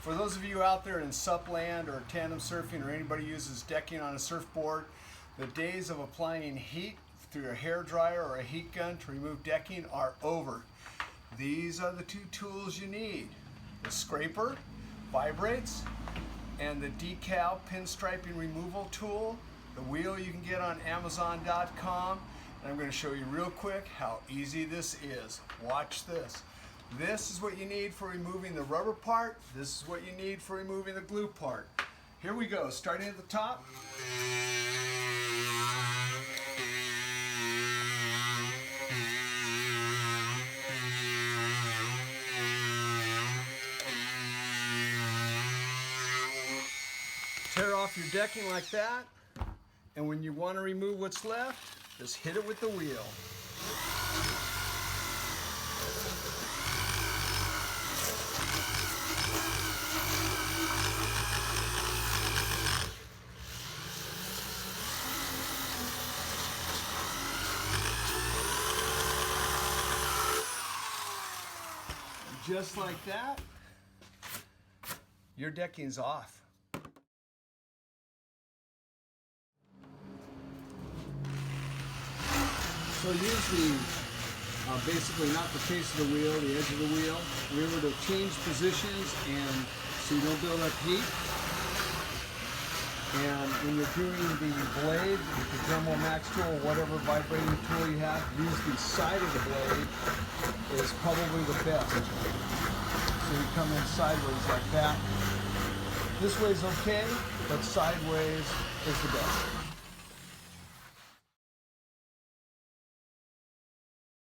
For those of you out there in supland or tandem surfing or anybody uses decking on a surfboard, the days of applying heat through a hair dryer or a heat gun to remove decking are over. These are the two tools you need. The scraper, vibrates, and the decal pinstriping removal tool. The wheel you can get on Amazon.com. And I'm going to show you real quick how easy this is. Watch this. This is what you need for removing the rubber part. This is what you need for removing the glue part. Here we go, starting at the top. Tear off your decking like that, and when you want to remove what's left, just hit it with the wheel. Just like that, your decking's off. So use basically not the face of the wheel, the edge of the wheel. Remember to change positions and so you don't build up heat. And when you're doing the blade with the Dremel Max tool or whatever vibrating tool you have, use the side of the blade is probably the best. So you come in sideways like that. This way is okay, but sideways is the best.